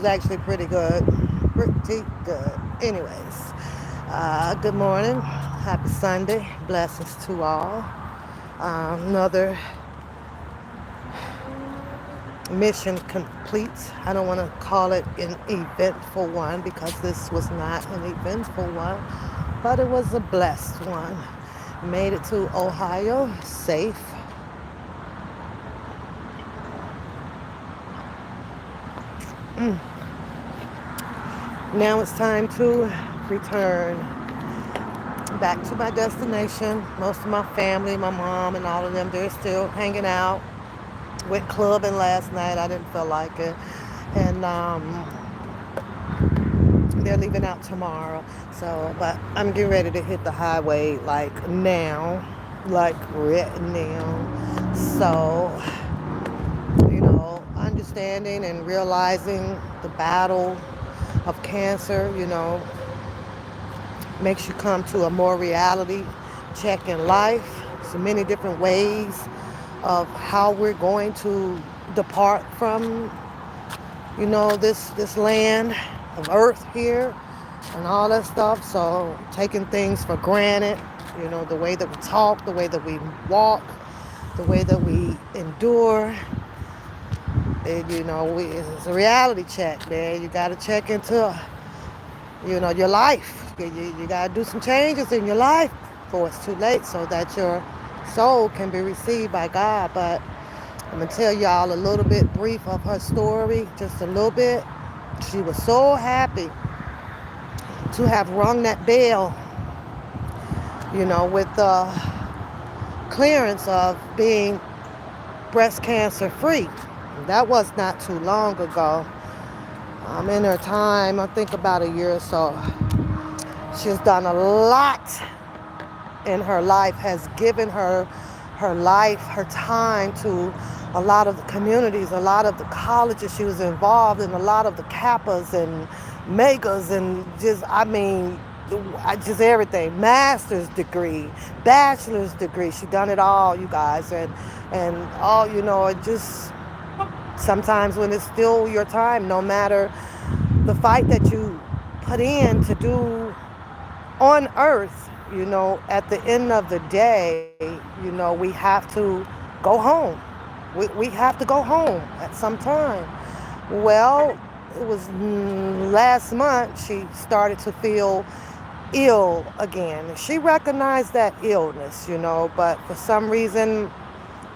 was actually pretty good. Pretty good. Anyways, good morning. Happy Sunday. Blessings to all. Another mission complete. I don't want to call it an eventful one because this was not an eventful one, but it was a blessed one. Made it to Ohio safe. Now it's time to return back to my destination. Most of my family, my mom and all of them, they're still hanging out. Went clubbing last night. I didn't feel like it. And they're leaving out tomorrow. So, but I'm getting ready to hit the highway like now. Like right now. So, understanding and realizing the battle of cancer, makes you come to a more reality check in life. So many different ways of how we're going to depart from, this land of earth here and all that stuff. So taking things for granted, the way that we talk, the way that we walk, the way that we endure. It's a reality check, man. You got to check into, your life. You got to do some changes in your life before it's too late so that your soul can be received by God. But I'm going to tell y'all a little bit brief of her story, just a little bit. She was so happy to have rung that bell, with the clearance of being breast cancer free. That was not too long ago. In her time, I think about a year or so, she's done a lot in her life, has given her life, her time to a lot of the communities, a lot of the colleges. She was involved in a lot of the Kappas and Megas and just everything. Master's degree, bachelor's degree. She done it all, you guys. And all, it just sometimes when it's still your time, no matter the fight that you put in to do on earth, at the end of the day, we have to go home. We have to go home at some time. Well, it was last month she started to feel ill again. She recognized that illness, but for some reason,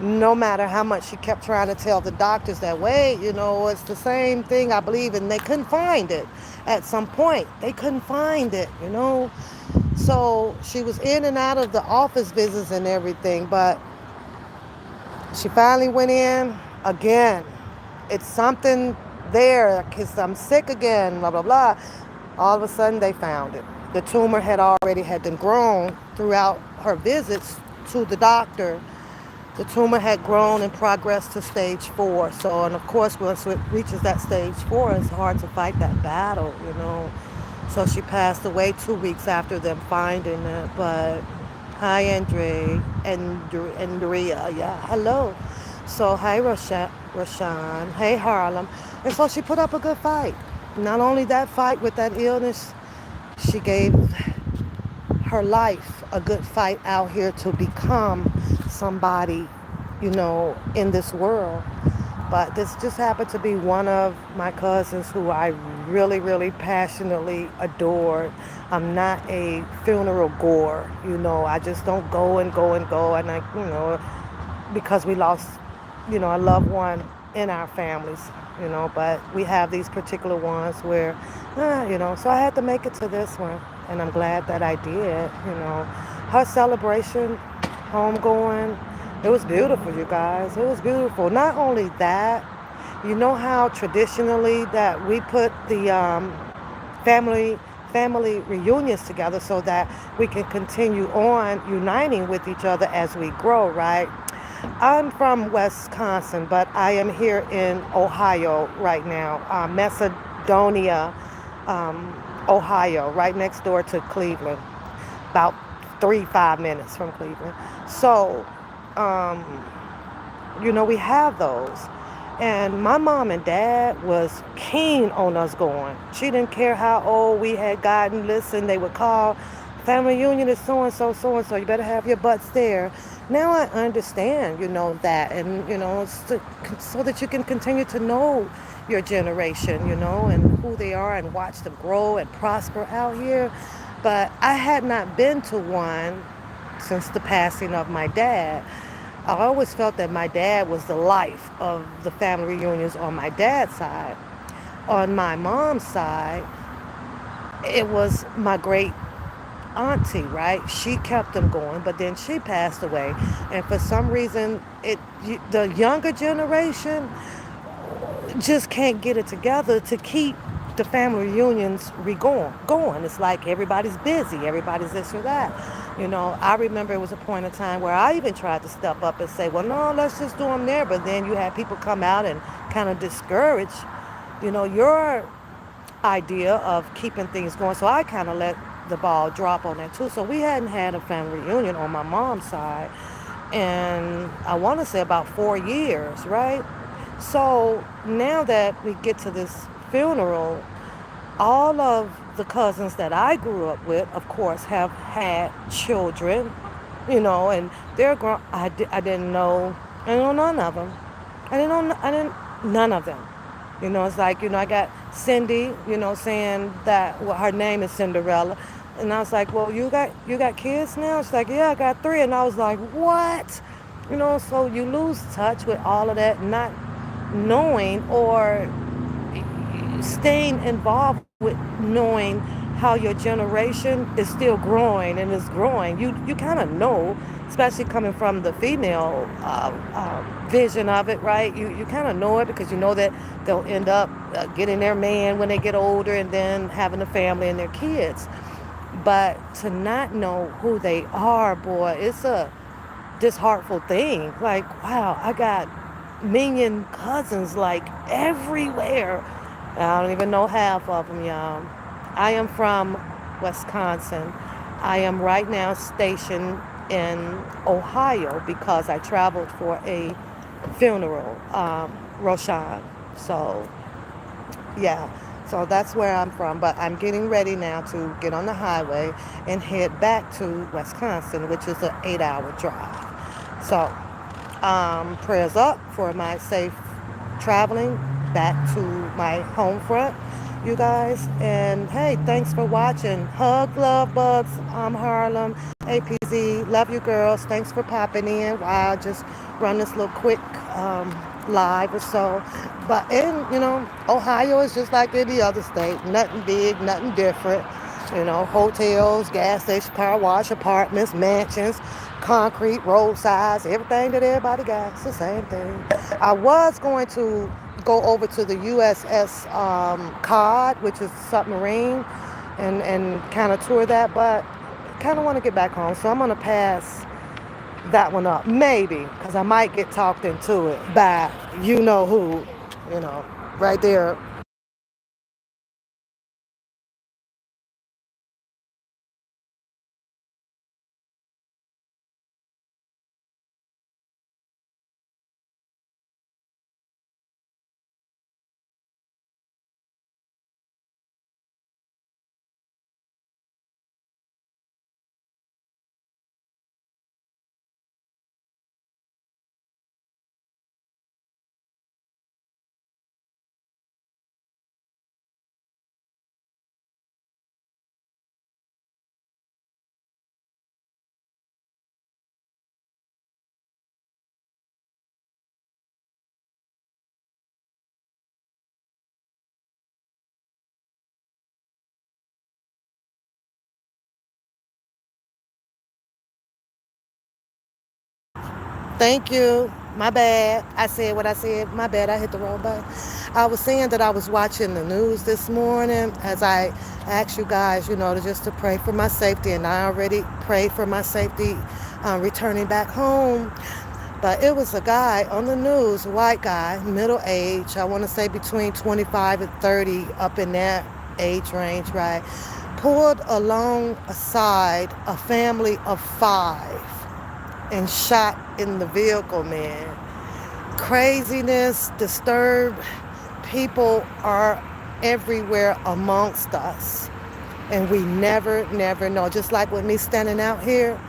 no matter how much she kept trying to tell the doctors that, wait, it's the same thing, I believe, and they couldn't find it at some point. They couldn't find it, So she was in and out of the office visits and everything, but she finally went in again. It's something there because I'm sick again, blah, blah, blah. All of a sudden they found it. The tumor had been grown throughout her visits to the doctor. The tumor had grown and progressed to stage 4. So, and of course, once it reaches that stage 4, it's hard to fight that battle, So she passed away 2 weeks after them finding it. But hi, Andrea, yeah, hello. So, hi, Rashawn, hey, Harlem. And so she put up a good fight. Not only that fight with that illness, she gave her life a good fight out here to become somebody, in this world. But this just happened to be one of my cousins who I really, really passionately adored. I'm not a funeral goer, I just don't go and go and go. And because we lost, a loved one in our families, but we have these particular ones where, so I had to make it to this one. And I'm glad that I did, Her celebration, homegoing, it was beautiful, you guys. It was beautiful. Not only that, you know how traditionally that we put the family reunions together so that we can continue on uniting with each other as we grow, right? I'm from Wisconsin, but I am here in Ohio right now, Macedonia, Ohio, right next door to Cleveland, about 5 minutes from Cleveland. So, we have those. And my mom and dad was keen on us going. She didn't care how old we had gotten. Listen, they would call, family reunion is so and so. You better have your butts there. Now I understand, that. And, so that you can continue to know your generation, and who they are and watch them grow and prosper out here. But I had not been to one since the passing of my dad. I always felt that my dad was the life of the family reunions on my dad's side. On my mom's side, it was my great auntie, right? She kept them going, but then she passed away. And for some reason, the younger generation just can't get it together to keep the family reunions going. It's like everybody's busy, everybody's this or that. I remember it was a point in time where I even tried to step up and say, well, no, let's just do them there. But then you had people come out and kind of discourage, your idea of keeping things going. So I kind of let the ball drop on that too. So we hadn't had a family reunion on my mom's side, and I want to say about 4 years, right? So now that we get to this funeral, all of the cousins that I grew up with, of course, have had children, and they're grown. I didn't know, I didn't know none of them. I didn't, none of them. It's like, I got Cindy, saying that, well, her name is Cinderella. And I was like, well, you got kids now? She's like, yeah, I got three. And I was like, what? So you lose touch with all of that, not knowing or staying involved with knowing how your generation is still growing and is growing. You kind of know, especially coming from the female vision of it, right? You kind of know it because you know that they'll end up getting their man when they get older and then having a family and their kids. But to not know who they are, boy, it's a disheartful thing. Like, wow, I got minion cousins like everywhere. I don't even know half of them, y'all. I am from Wisconsin. I am right now stationed in Ohio because I traveled for a funeral, Roshan. So, yeah. So that's where I'm from. But I'm getting ready now to get on the highway and head back to Wisconsin, which is an 8-hour drive. So, prayers up for my safe traveling back to my home front, you guys. And hey, thanks for watching. Hug, love, bugs. I'm Harlem, APZ. Love you, girls. Thanks for popping in. Wow, just run this little quick live or so. But Ohio is just like any other state. Nothing big, nothing different. Hotels, gas stations, car wash, apartments, mansions, concrete, roadsides, everything that everybody got. It's the same thing. I was going to go over to the USS Cod, which is submarine, and kind of tour that, but kind of want to get back home. So I'm going to pass that one up. Maybe, because I might get talked into it by you know who, right there. Thank you. My bad. I said what I said. My bad. I hit the wrong button. I was saying that I was watching the news this morning as I asked you guys, just to pray for my safety. And I already prayed for my safety returning back home. But it was a guy on the news, white guy, middle age. I want to say between 25 and 30, up in that age range, right? Pulled alongside a family of five and shot in the vehicle, man. Craziness, disturbed people are everywhere amongst us. And we never, never know. Just like with me standing out here,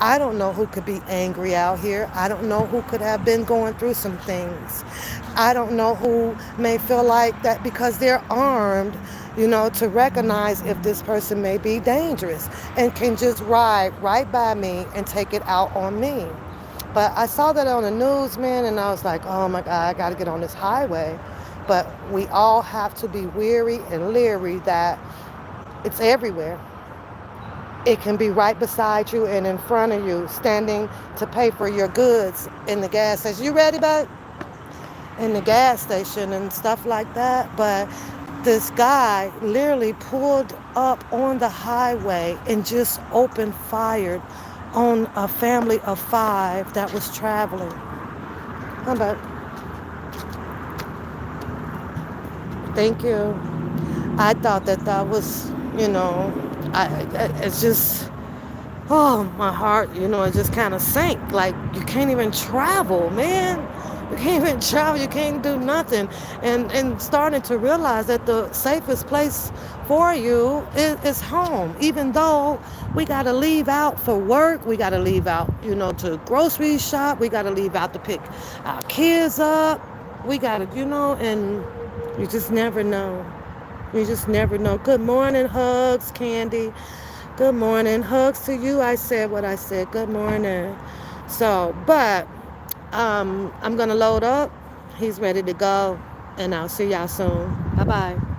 I don't know who could be angry out here. I don't know who could have been going through some things. I don't know who may feel like that because they're armed, to recognize if this person may be dangerous and can just ride right by me and take it out on me. But I saw that on the news, man, and I was like, oh my God, I got to get on this highway. But we all have to be weary and leery that it's everywhere. It can be right beside you and in front of you, standing to pay for your goods in the gas station. You ready, bud? In the gas station and stuff like that. But this guy literally pulled up on the highway and just opened fire on a family of 5 that was traveling. How about? Thank you. I thought that was, it's just, oh, my heart, it just kind of sank. Like, you can't even travel, man. You can't even travel. You can't do nothing. And starting to realize that the safest place for you is home. Even though we got to leave out for work, we got to leave out, to grocery shop. We got to leave out to pick our kids up. We got to, and you just never know. You just never know. Good morning, hugs, Candy. Good morning. Hugs to you. I said what I said. Good morning. So, but I'm going to load up. He's ready to go. And I'll see y'all soon. Bye-bye.